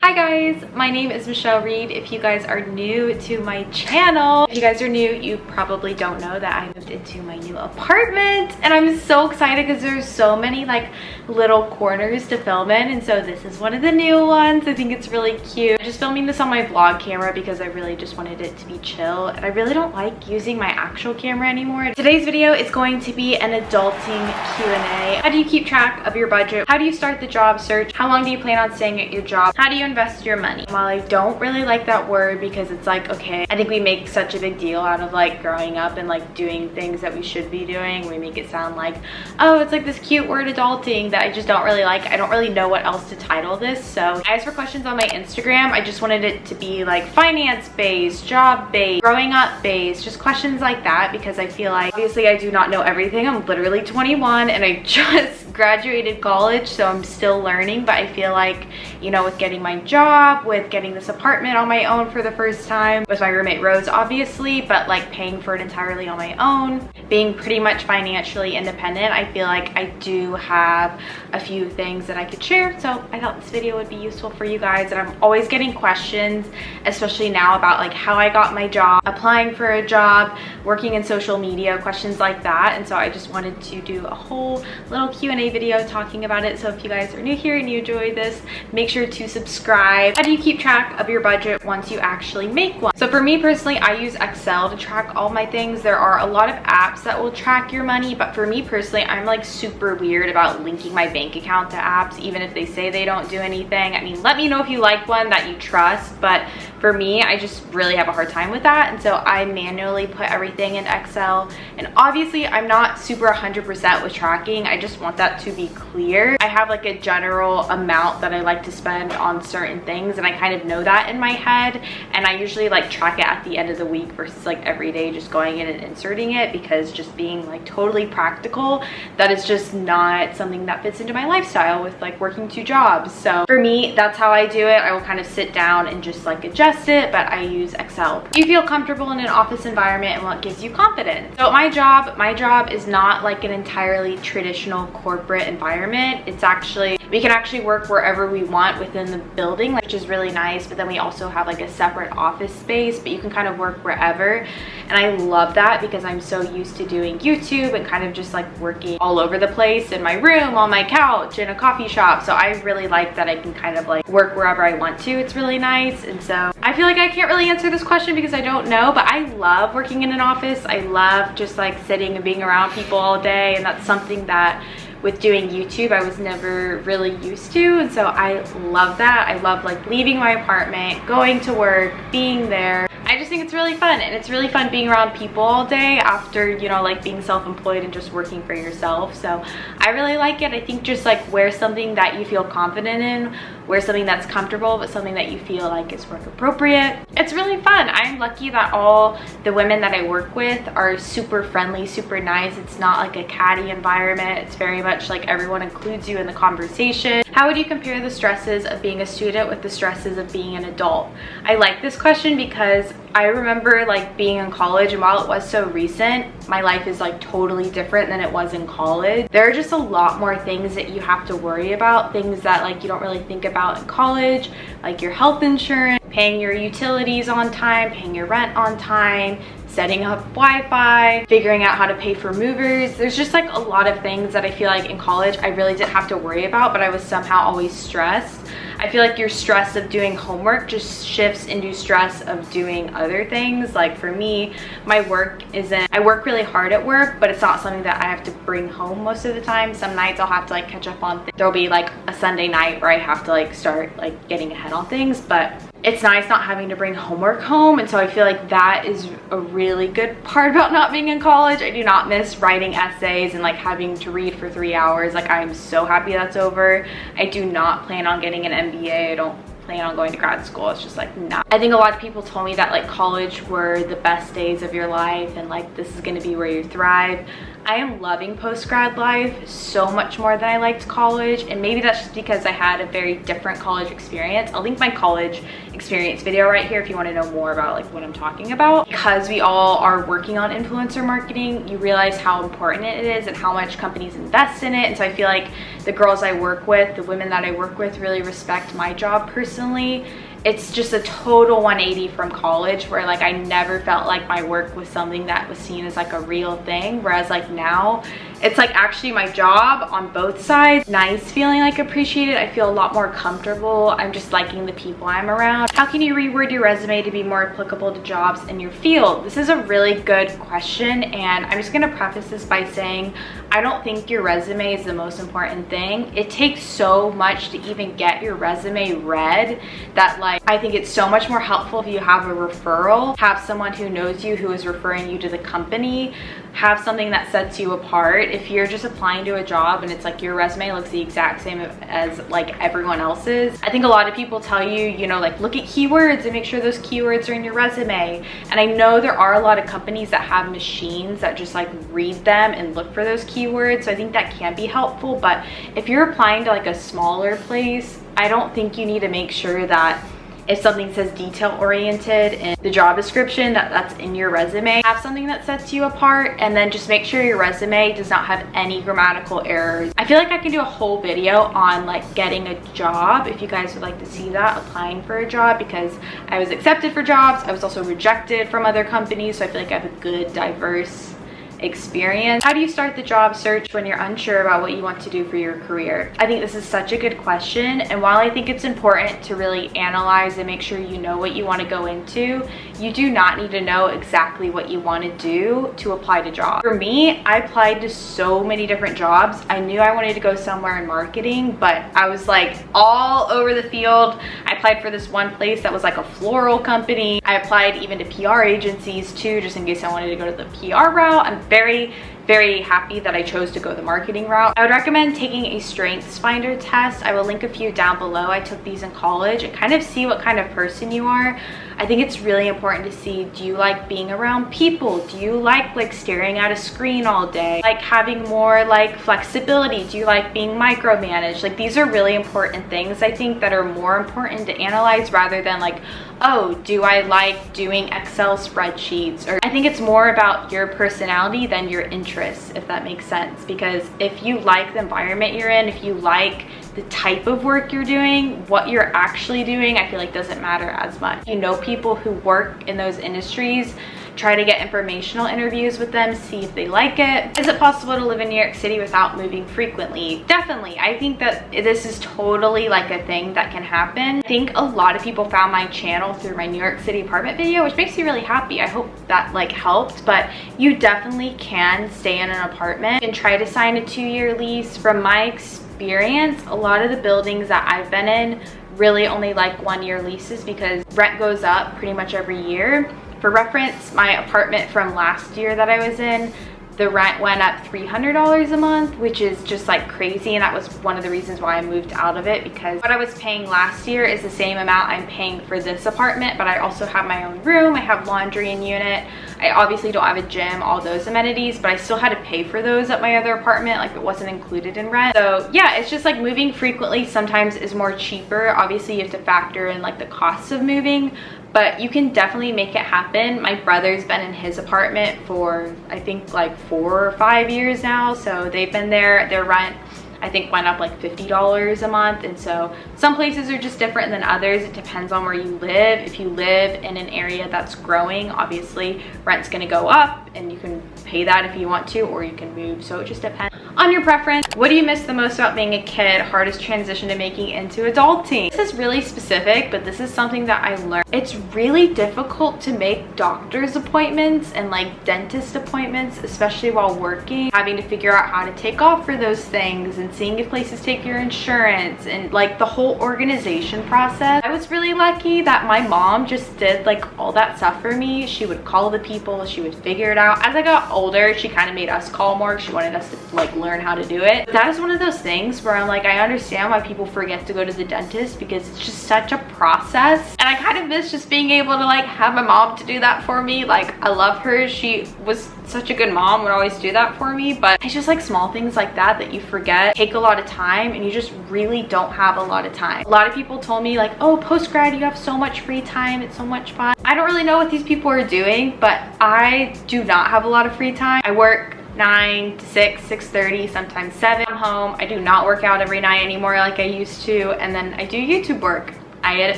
Hi guys, my name is Michelle Reed. If you guys are new to my channel, if you guys are new, you probably don't know that I moved into my new apartment and I'm so excited because there's so many like little corners to film in, and so this is one of the new ones. I think it's really cute. I'm just filming this on my vlog camera because I really just wanted it to be chill and I really don't like using my actual camera anymore. Today's video is going to be an adulting Q&A. How do you keep track of your budget? How do you start the job search? How long do you plan on staying at your job? How do you invest your money? While I don't really like that word because it's like, okay, I think we make such a big deal out of like growing up and like doing things that we should be doing. We make it sound like, oh, it's like this cute word adulting that I just don't really like. I don't really know what else to title this. So I asked for questions on my Instagram. I just wanted it to be like finance based, job based, growing up based, just questions like that, because I feel like obviously I do not know everything. I'm literally 21 and I just graduated college, so I'm still learning, but I feel like, you know, with getting my job, with getting this apartment on my own for the first time with my roommate Rose obviously, but like paying for it entirely on my own, being pretty much financially independent, I feel like I do have a few things that I could share. So I thought this video would be useful for you guys, and I'm always getting questions, especially now, about like how I got my job, applying for a job, working in social media, questions like that. And so I just wanted to do a whole little Q&A video talking about it. So if you guys are new here and you enjoy this, make sure to subscribe. How do you keep track of your budget once you actually make one? So for me personally, I use Excel to track all my things. There are a lot of apps that will track your money, but for me personally, I'm like super weird about linking my bank account to apps, even if they say they don't do anything. I mean, let me know if you like one that you trust, but for me, I just really have a hard time with that. And so I manually put everything in Excel. And obviously I'm not super 100% with tracking. I just want that to be clear. I have like a general amount that I like to spend on certain things, and I kind of know that in my head. And I usually like track it at the end of the week versus like every day just going in and inserting it, because just being like totally practical, that is just not something that fits into my lifestyle with like working 2 jobs. So for me, that's how I do it. I will kind of sit down and just like adjust it, but I use Excel. Do you feel comfortable in an office environment, and what gives you confidence? So my job is not like an entirely traditional corporate environment. It's actually, we can actually work wherever we want within the building, which is really nice, but then we also have like a separate office space, but you can kind of work wherever. And I love that because I'm so used to doing YouTube and kind of just like working all over the place, in my room, on my couch, in a coffee shop. So I really like that I can kind of like work wherever I want to. It's really nice. And so I feel like I can't really answer this question because I don't know, but I love working in an office. I love just like sitting and being around people all day, and that's something that with doing YouTube I was never really used to. And so I love that. I love like leaving my apartment, going to work, being there. I just think it's really fun, and it's really fun being around people all day after, you know, like being self-employed and just working for yourself. So I really like it. I think just like wear something that you feel confident in, wear something that's comfortable, but something that you feel like is work appropriate. It's really fun. I'm lucky that all the women that I work with are super friendly, super nice. It's not like a catty environment. It's very much like everyone includes you in the conversation. How would you compare the stresses of being a student with the stresses of being an adult? I like this question because I remember like being in college, and while it was so recent, my life is like totally different than it was in college. There are just a lot more things that you have to worry about, things that like you don't really think about in college, like your health insurance, paying your utilities on time, paying your rent on time, setting up Wi-Fi, figuring out how to pay for movers. There's just like a lot of things that I feel like in college I really didn't have to worry about, but I was somehow always stressed. I feel like your stress of doing homework just shifts into stress of doing other things. Like for me, my work isn't, I work really hard at work, but it's not something that I have to bring home most of the time. Some nights I'll have to like catch up on things. There'll be like a Sunday night where I have to like start like getting ahead on things, but it's nice not having to bring homework home. And so I feel like that is a really good part about not being in college. I do not miss writing essays and like having to read for 3 hours. Like I'm so happy that's over. I do not plan on getting an MBA. I don't plan on going to grad school. It's just like, nah. I think a lot of people told me that like college were the best days of your life and like this is gonna be where you thrive. I am loving post-grad life so much more than I liked college, and maybe that's just because I had a very different college experience. I'll link my college experience video right here if you want to know more about like what I'm talking about. Because we all are working on influencer marketing, you realize how important it is and how much companies invest in it. And so I feel like the girls I work with, the women that I work with, really respect my job per se. personally, it's just a total 180 from college, where like I never felt like my work was something that was seen as like a real thing, whereas like now it's like actually my job on both sides. Nice feeling like appreciated. I feel a lot more comfortable. I'm just liking the people I'm around. How can you reword your resume to be more applicable to jobs in your field? This is a really good question, and I'm just gonna preface this by saying I don't think your resume is the most important thing. It takes so much to even get your resume read that like I think it's so much more helpful if you have a referral, have someone who knows you who is referring you to the company, have something that sets you apart. If you're just applying to a job and it's like your resume looks the exact same as like everyone else's, I think a lot of people tell you, you know, like look at keywords and make sure those keywords are in your resume. And I know there are a lot of companies that have machines that just like read them and look for those keywords, so I think that can be helpful. But if you're applying to like a smaller place, I don't think you need to make sure that if something says detail oriented in the job description, that's in your resume. Have something that sets you apart, and then just make sure your resume does not have any grammatical errors. I feel like I can do a whole video on like getting a job if you guys would like to see that, applying for a job, because I was accepted for jobs. I was also rejected from other companies, so I feel like I have a good diverse experience. How do you start the job search when you're unsure about what you want to do for your career? I think this is such a good question, and while I think it's important to really analyze and make sure you know what you want to go into, you do not need to know exactly what you want to do to apply to jobs. For me, I applied to so many different jobs. I knew I wanted to go somewhere in marketing, but I was like all over the field. I applied for this one place that was like a floral company. I applied even to PR agencies too, just in case I wanted to go to the PR route. I'm very happy that I chose to go the marketing route. I would recommend taking a strengths finder test. I will link a few down below. I took these in college, and kind of see what kind of person you are. I think it's really important to see, do you like being around people? Do you like staring at a screen all day? Like having more like flexibility? Do you like being micromanaged? Like these are really important things, I think, that are more important to analyze rather than like, oh, do I like doing Excel spreadsheets? Or I think it's more about your personality than your interests, if that makes sense. Because if you like the environment you're in, if you like the type of work you're doing, what you're actually doing, I feel like doesn't matter as much. You know people who work in those industries, try to get informational interviews with them, see if they like it. Is it possible to live in New York City without moving frequently? Definitely. I think that this is totally like a thing that can happen. I think a lot of people found my channel through my New York City apartment video, which makes me really happy. I hope that like helped, but you definitely can stay in an apartment and try to sign a 2-year lease. From my experience, a lot of the buildings that I've been in really only like 1-year leases because rent goes up pretty much every year. For reference, my apartment from last year that I was in, the rent went up $300 a month, which is just like crazy, and that was one of the reasons why I moved out of it, because what I was paying last year is the same amount I'm paying for this apartment, but I also have my own room, I have laundry in unit, I obviously don't have a gym, all those amenities, but I still had to pay for those at my other apartment, like it wasn't included in rent. So yeah, it's just like moving frequently sometimes is more cheaper. Obviously you have to factor in like the costs of moving, but you can definitely make it happen. My brother's been in his apartment for I think like 4 or 5 years now, so they've been there. Their rent I think went up like $50 a month, and so some places are just different than others. It depends on where you live. If you live in an area that's growing, obviously rent's gonna go up, and you can pay that if you want to, or you can move. So it just depends on your preference. What do you miss the most about being a kid? Hardest transition to making into adulting? This is really specific, but this is something that I learned. It's really difficult to make doctor's appointments and like dentist appointments, especially while working, having to figure out how to take off for those things and seeing if places take your insurance and like the whole organization process. I was really lucky that my mom just did like all that stuff for me. She would call the people, she would figure it out. As I got older, she kind of made us call more. She wanted us to like learn how to do it. That is one of those things where I'm like, I understand why people forget to go to the dentist because it's just such a process, and I kind of miss just being able to like have my mom to do that for me. Like I love her, she was such a good mom, would always do that for me, but it's just like small things like that that you forget take a lot of time, and you just really don't have a lot of time. A lot of people told me like, oh, post-grad you have so much free time, it's so much fun. I don't really know what these people are doing, but I do not have a lot of free time. I work 9 to 6, 6:30, sometimes 7. I'm home. I do not work out every night anymore like I used to, and then I do YouTube work. I edit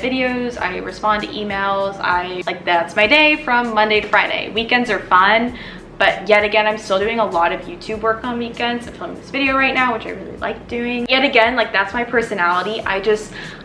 videos, I respond to emails, that's my day from Monday to Friday. Weekends are fun, but yet again, I'm still doing a lot of YouTube work on weekends. I'm filming this video right now, which I really like doing. Yet again, like that's my personality.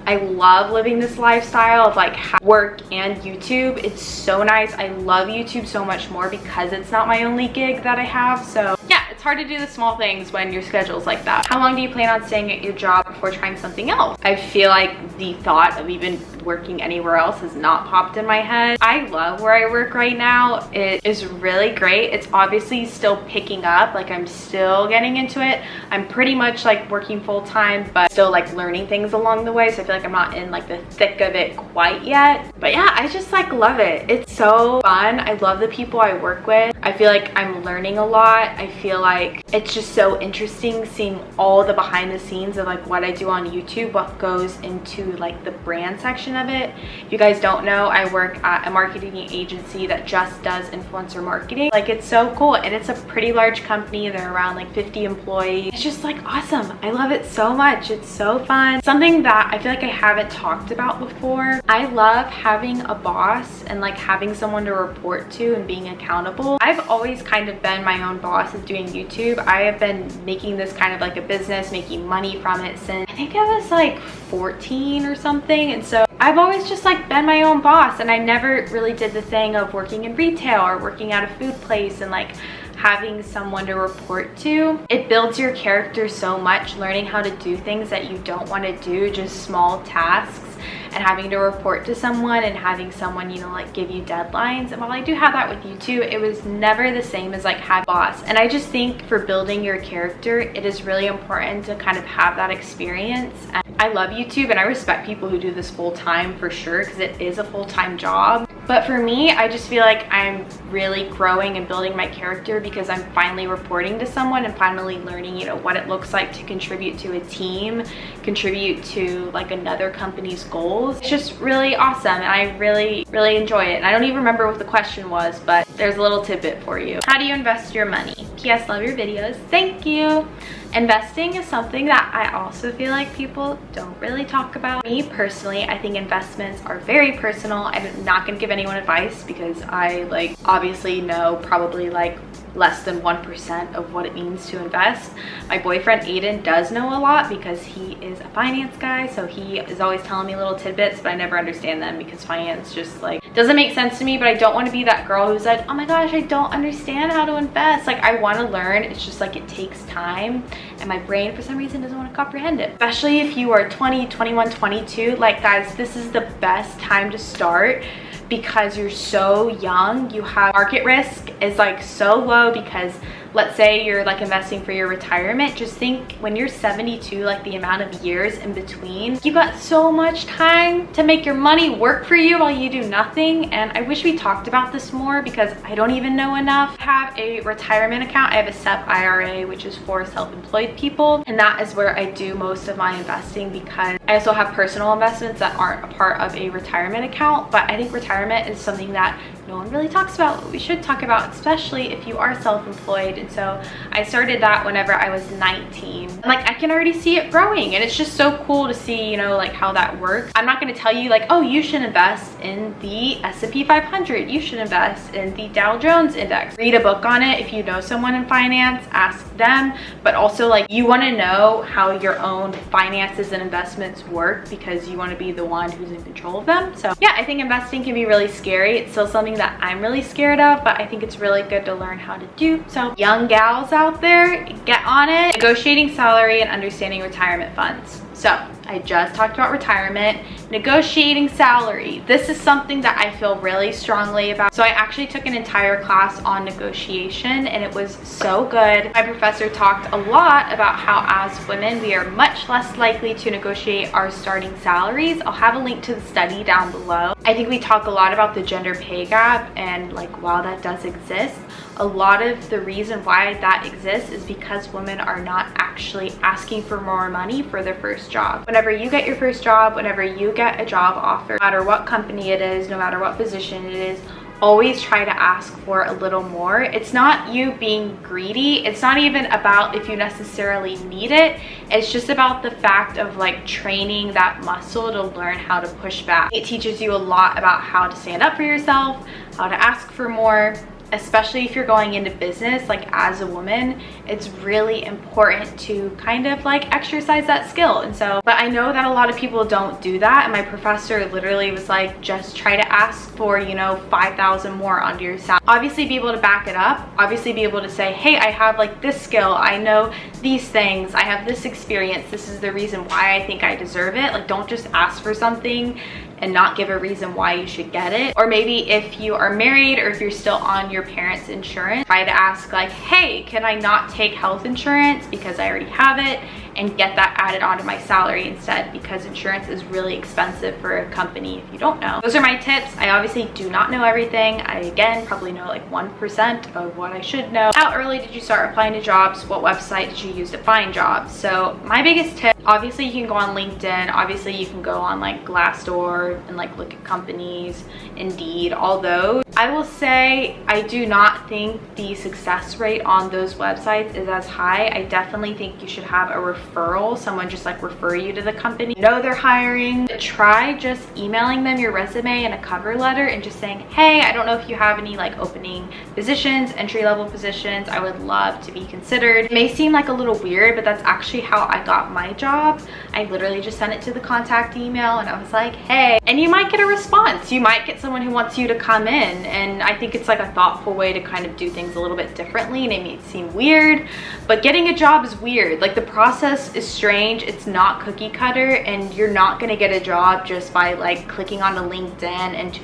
I love living this lifestyle of like work and YouTube. It's so nice. I love YouTube so much more because it's not my only gig that I have. So yeah, it's hard to do the small things when your schedule's like that. How long do you plan on staying at your job before trying something else? I feel like the thought of even working anywhere else has not popped in my head. I love where I work right now. It is really great. It's obviously still picking up. Like I'm still getting into it. I'm pretty much like working full time, but still like learning things along the way. So I feel like I'm not in like the thick of it quite yet. But yeah, I just like love it. It's so fun. I love the people I work with. I feel like I'm learning a lot. I feel like it's just so interesting seeing all the behind the scenes of like what I do on YouTube, what goes into like the brand section of it. If you guys don't know, I work at a marketing agency that just does influencer marketing. Like it's so cool, and it's a pretty large company. They're around like 50 employees. It's just like awesome. I love it so much. It's so fun. Something that I feel like I haven't talked about before. I love having a boss and like having someone to report to and being accountable. I've always kind of been my own boss of doing YouTube. I have been making this kind of like a business, making money from it since I think I was like 14 or something. And so I've always just like been my own boss, and I never really did the thing of working in retail or working at a food place and like having someone to report to. It builds your character so much, learning how to do things that you don't want to do, just small tasks, and having to report to someone and having someone, you know, like give you deadlines. And while I do have that with you too, it was never the same as like have a boss. And I just think for building your character, it is really important to kind of have that experience. And I love YouTube and I respect people who do this full time for sure, because it is a full-time job. But for me, I just feel like I'm really growing and building my character because I'm finally reporting to someone and finally learning, you know, what it looks like to contribute to a team, contribute to like another company's goals. It's just really awesome, and I really enjoy it. And I don't even remember what the question was, but there's a little tidbit for you. How do you invest your money? P.S. Love your videos. Thank you. Investing is something that I also feel like people don't really talk about. Me personally, I think investments are very personal. I'm not gonna give anyone advice because I like obviously know probably like less than 1% of what it means to invest. My boyfriend Aiden does know a lot because he is a finance guy, so he is always telling me little tidbits, but I never understand them because finance just like doesn't make sense to me. But I don't want to be that girl who's like, oh my gosh, I don't understand how to invest. Like I want to learn, it's just like it takes time, and my brain for some reason doesn't want to comprehend it. Especially if you are 20, 21, 22, like guys, this is the best time to start because you're so young. You have market risk is like so low because let's say you're like investing for your retirement. Just think when you're 72, like the amount of years in between, you got so much time to make your money work for you while you do nothing. And I wish we talked about this more because I don't even know enough. I have a retirement account. I have a SEP IRA, which is for self-employed people, and that is where I do most of my investing because I also have personal investments that aren't a part of a retirement account. But I think retirement is something that no one really talks about, but we should talk about, especially if you are self-employed. And so I started that whenever I was 19. And like I can already see it growing, and it's just so cool to see, you know, like how that works. I'm not going to tell you like, oh, you should invest in the S&P 500, you should invest in the Dow Jones index. Read a book on it. If you know someone in finance, ask them. But also like you want to know how your own finances and investments work because you want to be the one who's in control of them. So yeah, I think investing can be really scary. It's still something that I'm really scared of, but I think it's really good to learn how to do. So young gals out there, get on it. Negotiating salary and understanding retirement funds. So I just talked about retirement, negotiating salary. This is something that I feel really strongly about. So I actually took an entire class on negotiation, and it was so good. My professor talked a lot about how as women, we are much less likely to negotiate our starting salaries. I'll have a link to the study down below. I think we talk a lot about the gender pay gap, and like while that does exist, a lot of the reason why that exists is because women are not actually asking for more money for their first job. Whenever you get your first job, whenever you get a job offer, no matter what company it is, no matter what position it is, always try to ask for a little more. It's not you being greedy. It's not even about if you necessarily need it. It's just about the fact of like training that muscle to learn how to push back. It teaches you a lot about how to stand up for yourself, how to ask for more, especially if you're going into business. Like as a woman, it's really important to kind of like exercise that skill. And so, but I know that a lot of people don't do that. And my professor literally was like, just try to ask for, you know, 5,000 more onto your salary. Obviously be able to back it up. Obviously be able to say, hey, I have like this skill. I know these things. I have this experience. This is the reason why I think I deserve it. Like, don't just ask for something and not give a reason why you should get it. Or maybe if you are married or if you're still on your parents' insurance, try to ask like, hey, can I not take health insurance because I already have it, and get that added onto my salary instead, because insurance is really expensive for a company if you don't know. Those are my tips. I obviously do not know everything. I, again, probably know like 1% of what I should know. How early did you start applying to jobs? What website did you use to find jobs? So my biggest tip, obviously you can go on LinkedIn. Obviously you can go on like Glassdoor and like look at companies, Indeed, all those. I will say I do not think the success rate on those websites is as high. I definitely think you should have a referral, someone just like refer you to the company. Know they're hiring. Try just emailing them your resume and a cover letter and just saying, hey, I don't know if you have any like opening positions, entry-level positions. I would love to be considered. It may seem like a little weird, but that's actually how I got my job. I literally just sent it to the contact email and I was like, hey, and you might get a response. You might get someone who wants you to come in. And I think it's like a thoughtful way to kind of do things a little bit differently, and it may seem weird, but getting a job is weird. Like the process is strange. It's not cookie cutter, and you're not gonna get a job just by like clicking on a LinkedIn and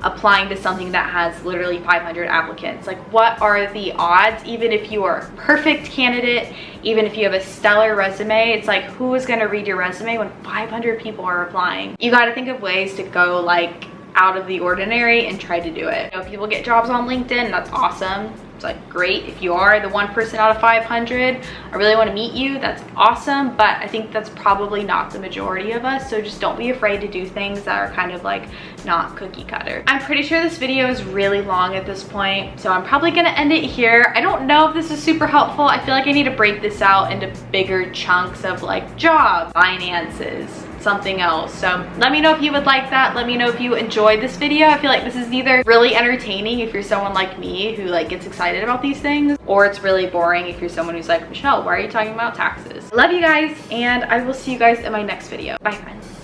applying to something that has literally 500 applicants. Like, what are the odds? Even if you are a perfect candidate, even if you have a stellar resume, it's like, who is gonna read your resume when 500 people are applying? You gotta think of ways to go like out of the ordinary and try to do it. You know, people get jobs on LinkedIn, that's awesome. It's like great. If you are the 1% out of 500, I really want to meet you, that's awesome. But I think that's probably not the majority of us. So just don't be afraid to do things that are kind of like not cookie cutter. I'm pretty sure this video is really long at this point, so I'm probably gonna end it here. I don't know if this is super helpful. I feel like I need to break this out into bigger chunks of like job, finances, something else. So let me know if you would like that. Let me know if you enjoyed this video. I feel like this is either really entertaining if you're someone like me who like gets excited about these things, or it's really boring if you're someone who's like, Michelle, why are you talking about taxes? I love you guys, and I will see you guys in my next video. Bye, friends.